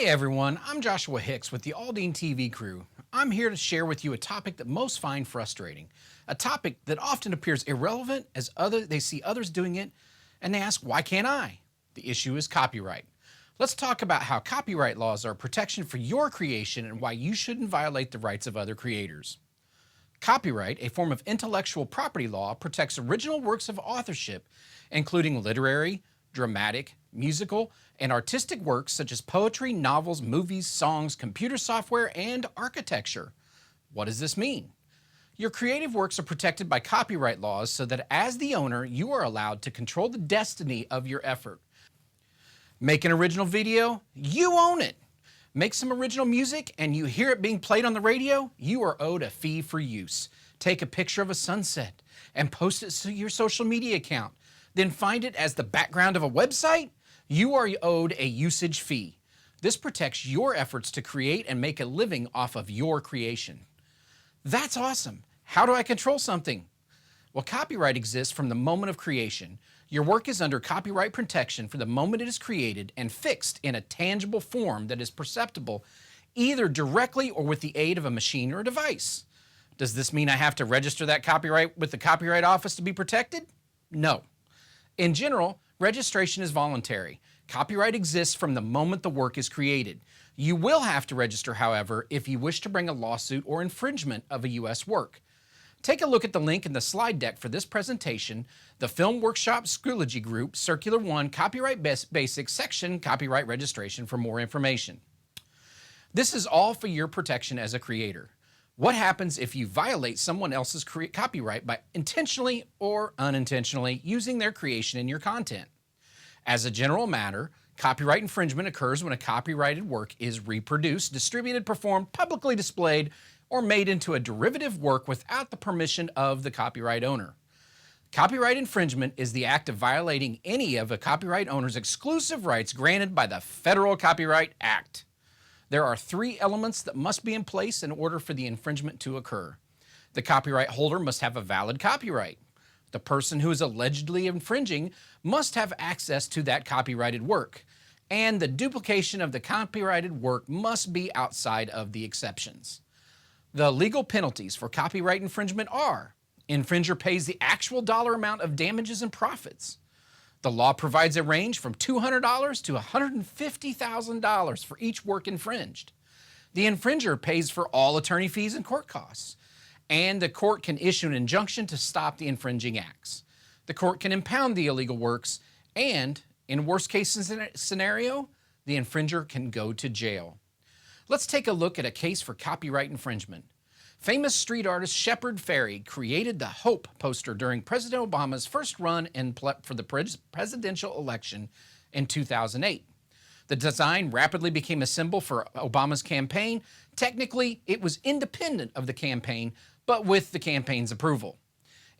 Hey everyone, I'm Joshua Hicks with the Aldine TV crew. I'm here to share with you a topic that most find frustrating, a topic that often appears irrelevant as they see others doing it and they ask, why can't I? The issue is copyright. Let's talk about how copyright laws are a protection for your creation and why you shouldn't violate the rights of other creators. Copyright, a form of intellectual property law, protects original works of authorship, including literary, dramatic, musical, and artistic works such as poetry, novels, movies, songs, computer software, and architecture. What does this mean? Your creative works are protected by copyright laws so that as the owner, you are allowed to control the destiny of your effort. Make an original video, you own it. Make some original music and you hear it being played on the radio, you are owed a fee for use. Take a picture of a sunset and post it to your social media account. Then find it as the background of a website, you are owed a usage fee. This protects your efforts to create and make a living off of your creation. That's awesome. How do I control something? Well, copyright exists from the moment of creation. Your work is under copyright protection for the moment it is created and fixed in a tangible form that is perceptible either directly or with the aid of a machine or a device. Does this mean I have to register that copyright with the Copyright Office to be protected? No. In general, registration is voluntary. Copyright exists from the moment the work is created. You will have to register, however, if you wish to bring a lawsuit or infringement of a U.S. work. Take a look at the link in the slide deck for this presentation, the Film Workshop Schoology Group, Circular 1, Copyright Basics, Section Copyright Registration for more information. This is all for your protection as a creator. What happens if you violate someone else's copyright by intentionally or unintentionally using their creation in your content? As a general matter, copyright infringement occurs when a copyrighted work is reproduced, distributed, performed, publicly displayed, or made into a derivative work without the permission of the copyright owner. Copyright infringement is the act of violating any of a copyright owner's exclusive rights granted by the Federal Copyright Act. There are three elements that must be in place in order for the infringement to occur. The copyright holder must have a valid copyright. The person who is allegedly infringing must have access to that copyrighted work. And the duplication of the copyrighted work must be outside of the exceptions. The legal penalties for copyright infringement are: infringer pays the actual dollar amount of damages and profits. The law provides a range from $200 to $150,000 for each work infringed. The infringer pays for all attorney fees and court costs. And the court can issue an injunction to stop the infringing acts. The court can impound the illegal works, and in worst case scenario, the infringer can go to jail. Let's take a look at a case for copyright infringement. Famous street artist Shepard Fairey created the Hope poster during President Obama's first run for the presidential election in 2008. The design rapidly became a symbol for Obama's campaign. Technically, it was independent of the campaign, but with the campaign's approval.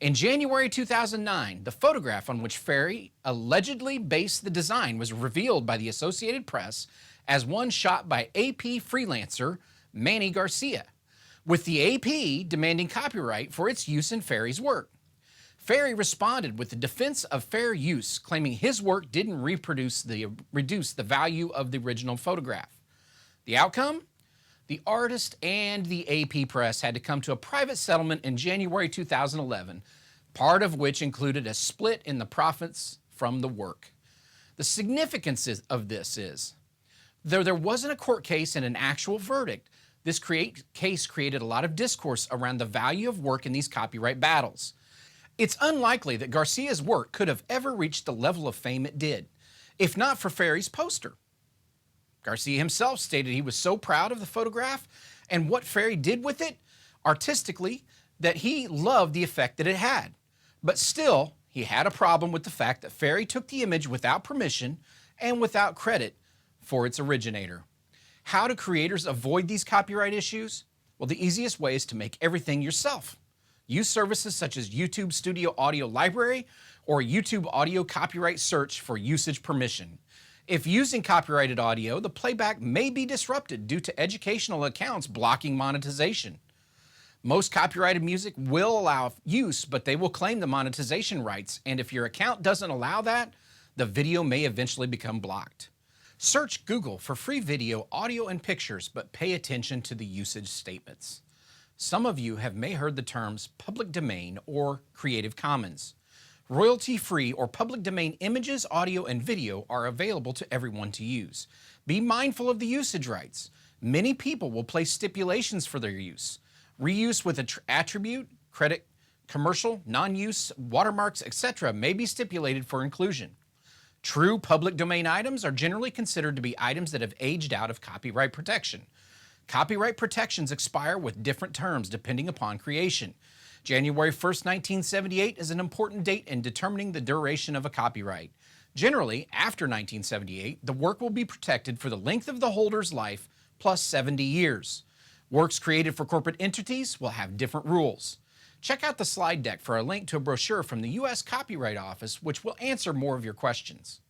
In January 2009, the photograph on which Fairey allegedly based the design was revealed by the Associated Press as one shot by AP freelancer Manny Garcia, with the AP demanding copyright for its use in Fairey's work. Fairey responded with the defense of fair use, claiming his work didn't reduce the value of the original photograph. The outcome? The artist and the AP press had to come to a private settlement in January 2011, part of which included a split in the profits from the work. The significance of this is, though there wasn't a court case and an actual verdict, this case created a lot of discourse around the value of work in these copyright battles. It's unlikely that Garcia's work could have ever reached the level of fame it did, if not for Fairey's poster. Garcia himself stated he was so proud of the photograph and what Fairey did with it artistically that he loved the effect that it had. But still, he had a problem with the fact that Fairey took the image without permission and without credit for its originator. How do creators avoid these copyright issues? Well, the easiest way is to make everything yourself. Use services such as YouTube Studio Audio Library or YouTube Audio Copyright Search for usage permission. If using copyrighted audio, the playback may be disrupted due to educational accounts blocking monetization. Most copyrighted music will allow use, but they will claim the monetization rights, and if your account doesn't allow that, the video may eventually become blocked. Search Google for free video, audio, and pictures, but pay attention to the usage statements. Some of you may heard the terms public domain or Creative Commons. Royalty-free or public domain images, audio, and video are available to everyone to use. Be mindful of the usage rights. Many people will place stipulations for their use. Reuse with attribute, credit, commercial, non-use, watermarks, etc. may be stipulated for inclusion. True public domain items are generally considered to be items that have aged out of copyright protection. Copyright protections expire with different terms depending upon creation. January 1st, 1978 is an important date in determining the duration of a copyright. Generally, after 1978, the work will be protected for the length of the holder's life plus 70 years. Works created for corporate entities will have different rules. Check out the slide deck for a link to a brochure from the U.S. Copyright Office, which will answer more of your questions.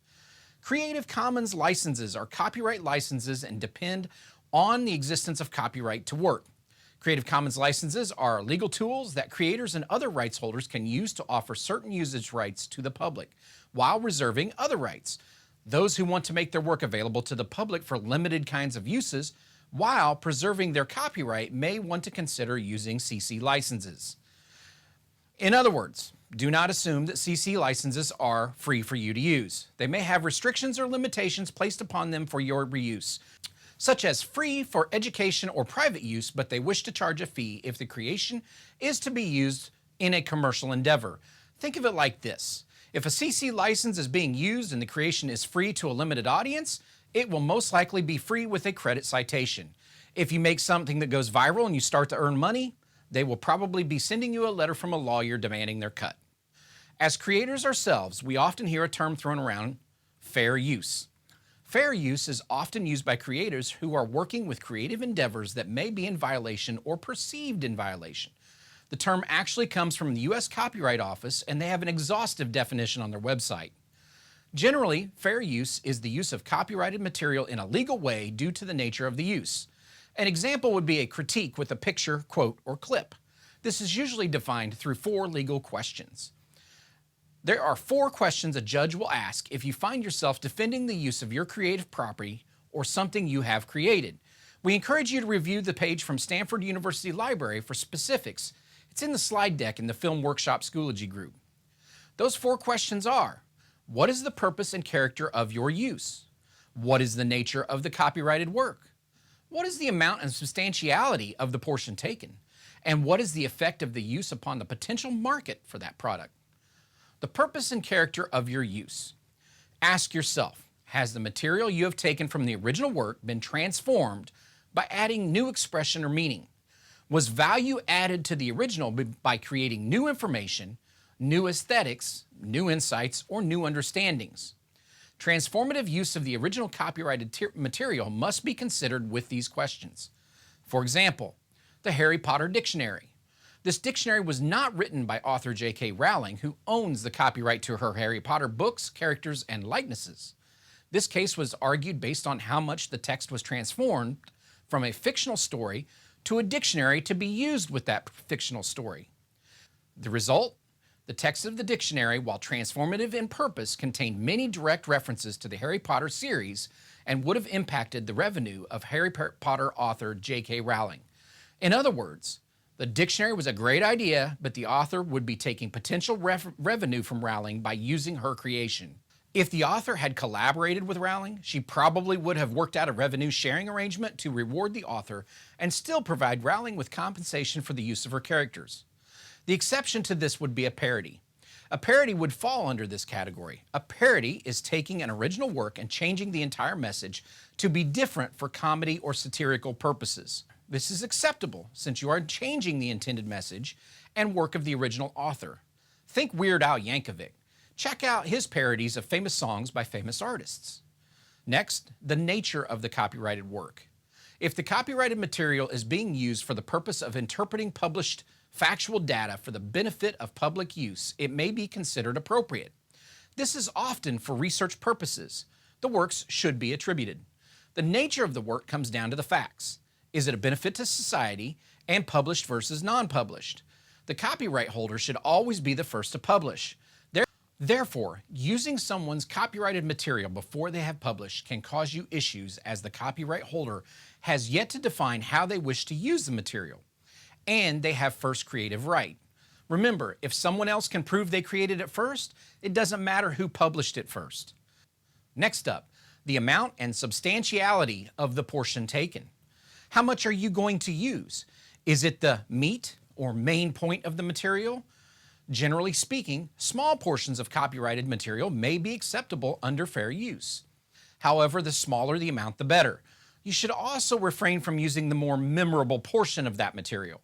Creative Commons licenses are copyright licenses and depend on the existence of copyright to work. Creative Commons licenses are legal tools that creators and other rights holders can use to offer certain usage rights to the public, while reserving other rights. Those who want to make their work available to the public for limited kinds of uses, while preserving their copyright, may want to consider using CC licenses. In other words, do not assume that CC licenses are free for you to use. They may have restrictions or limitations placed upon them for your reuse, such as free for education or private use, but they wish to charge a fee if the creation is to be used in a commercial endeavor. Think of it like this. If a CC license is being used and the creation is free to a limited audience, it will most likely be free with a credit citation. If you make something that goes viral and you start to earn money, they will probably be sending you a letter from a lawyer demanding their cut. As creators ourselves, we often hear a term thrown around, fair use. Fair use is often used by creators who are working with creative endeavors that may be in violation or perceived in violation. The term actually comes from the U.S. Copyright Office, and they have an exhaustive definition on their website. Generally, fair use is the use of copyrighted material in a legal way due to the nature of the use. An example would be a critique with a picture, quote, or clip. This is usually defined through 4 legal questions. There are 4 questions a judge will ask if you find yourself defending the use of your creative property or something you have created. We encourage you to review the page from Stanford University Library for specifics. It's in the slide deck in the Film Workshop Schoology group. Those 4 questions are: what is the purpose and character of your use? What is the nature of the copyrighted work? What is the amount and substantiality of the portion taken? And what is the effect of the use upon the potential market for that product? The purpose and character of your use. Ask yourself, has the material you have taken from the original work been transformed by adding new expression or meaning? Was value added to the original by creating new information, new aesthetics, new insights, or new understandings? Transformative use of the original copyrighted material must be considered with these questions. For example, the Harry Potter Dictionary. This dictionary was not written by author J.K. Rowling, who owns the copyright to her Harry Potter books, characters, and likenesses. This case was argued based on how much the text was transformed from a fictional story to a dictionary to be used with that fictional story. The result? The text of the dictionary, while transformative in purpose, contained many direct references to the Harry Potter series and would have impacted the revenue of Harry Potter author J.K. Rowling. In other words, the dictionary was a great idea, but the author would be taking potential revenue from Rowling by using her creation. If the author had collaborated with Rowling, she probably would have worked out a revenue sharing arrangement to reward the author and still provide Rowling with compensation for the use of her characters. The exception to this would be a parody. A parody would fall under this category. A parody is taking an original work and changing the entire message to be different for comedy or satirical purposes. This is acceptable since you are changing the intended message and work of the original author. Think Weird Al Yankovic. Check out his parodies of famous songs by famous artists. Next, the nature of the copyrighted work. If the copyrighted material is being used for the purpose of interpreting published factual data for the benefit of public use, it may be considered appropriate. This is often for research purposes. The works should be attributed. The nature of the work comes down to the facts. Is it a benefit to society, and published versus non-published? The copyright holder should always be the first to publish. Therefore, using someone's copyrighted material before they have published can cause you issues as the copyright holder has yet to define how they wish to use the material, and they have first creative right. Remember, if someone else can prove they created it first, it doesn't matter who published it first. Next up, the amount and substantiality of the portion taken. How much are you going to use? Is it the meat or main point of the material? Generally speaking, small portions of copyrighted material may be acceptable under fair use. However, the smaller the amount, the better. You should also refrain from using the more memorable portion of that material.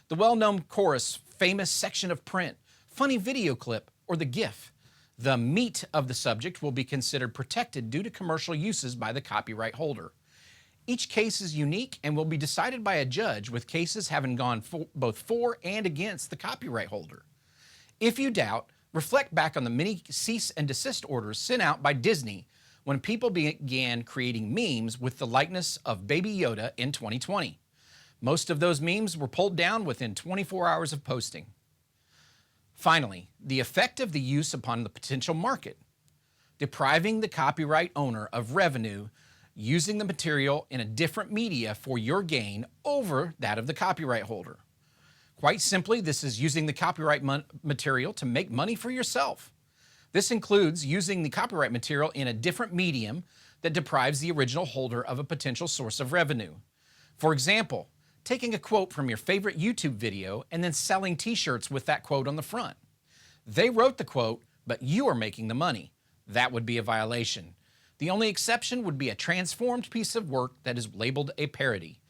The well-known chorus, famous section of print, funny video clip, or the GIF. The meat of the subject will be considered protected due to commercial uses by the copyright holder. Each case is unique and will be decided by a judge, with cases having gone both for and against the copyright holder. If you doubt, reflect back on the many cease and desist orders sent out by Disney when people began creating memes with the likeness of Baby Yoda in 2020. Most of those memes were pulled down within 24 hours of posting. Finally, the effect of the use upon the potential market. Depriving the copyright owner of revenue using the material in a different media for your gain over that of the copyright holder. Quite simply, this is using the copyright material to make money for yourself. This includes using the copyright material in a different medium that deprives the original holder of a potential source of revenue. For example, taking a quote from your favorite YouTube video and then selling t-shirts with that quote on the front. They wrote the quote, but you are making the money. That would be a violation. The only exception would be a transformed piece of work that is labeled a parody.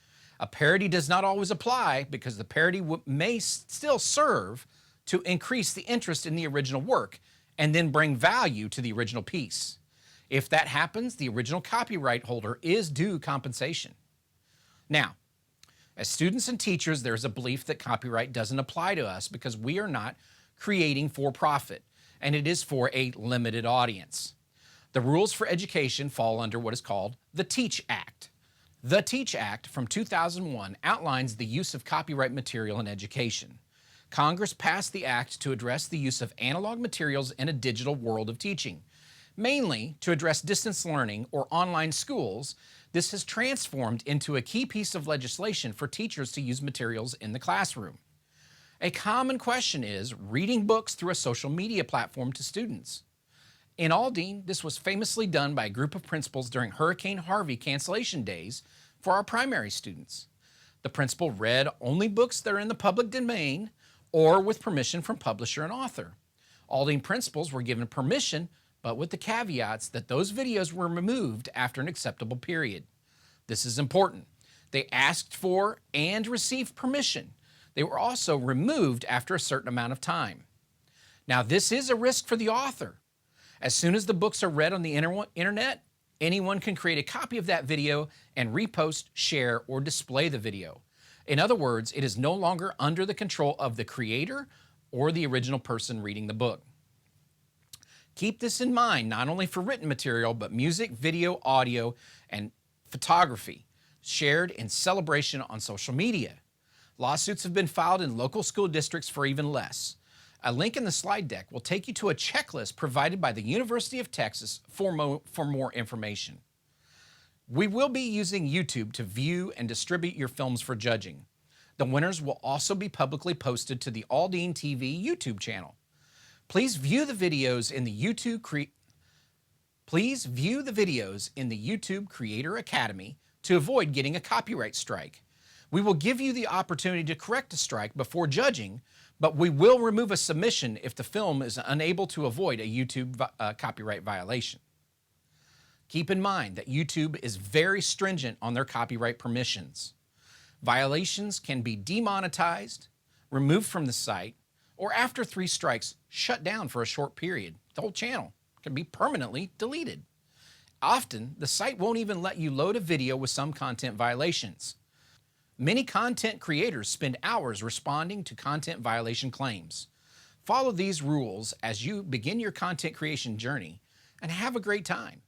A parody does not always apply because the parody may still serve to increase the interest in the original work and then bring value to the original piece. If that happens, the original copyright holder is due compensation. Now, as students and teachers, there's a belief that copyright doesn't apply to us because we are not creating for profit, and it is for a limited audience. The rules for education fall under what is called the TEACH Act. The TEACH Act from 2001 outlines the use of copyright material in education. Congress passed the act to address the use of analog materials in a digital world of teaching. Mainly to address distance learning or online schools, this has transformed into a key piece of legislation for teachers to use materials in the classroom. A common question is reading books through a social media platform to students. In Aldine, this was famously done by a group of principals during Hurricane Harvey cancellation days for our primary students. The principal read only books that are in the public domain or with permission from publisher and author. Aldine principals were given permission, but with the caveats that those videos were removed after an acceptable period. This is important. They asked for and received permission. They were also removed after a certain amount of time. Now, this is a risk for the author. As soon as the books are read on the internet, anyone can create a copy of that video and repost, share, or display the video. In other words, it is no longer under the control of the creator or the original person reading the book. Keep this in mind not only for written material, but music, video, audio, and photography shared in celebration on social media. Lawsuits have been filed in local school districts for even less. A link in the slide deck will take you to a checklist provided by the University of Texas for more information. We will be using YouTube to view and distribute your films for judging. The winners will also be publicly posted to the Aldine TV YouTube channel. Please view the videos in the YouTube Creator Academy to avoid getting a copyright strike. We will give you the opportunity to correct a strike before judging, but we will remove a submission if the film is unable to avoid a YouTube copyright violation. Keep in mind that YouTube is very stringent on their copyright permissions. Violations can be demonetized, removed from the site, or after 3 strikes, shut down for a short period. The whole channel can be permanently deleted. Often, the site won't even let you load a video with some content violations. Many content creators spend hours responding to content violation claims. Follow these rules as you begin your content creation journey and have a great time.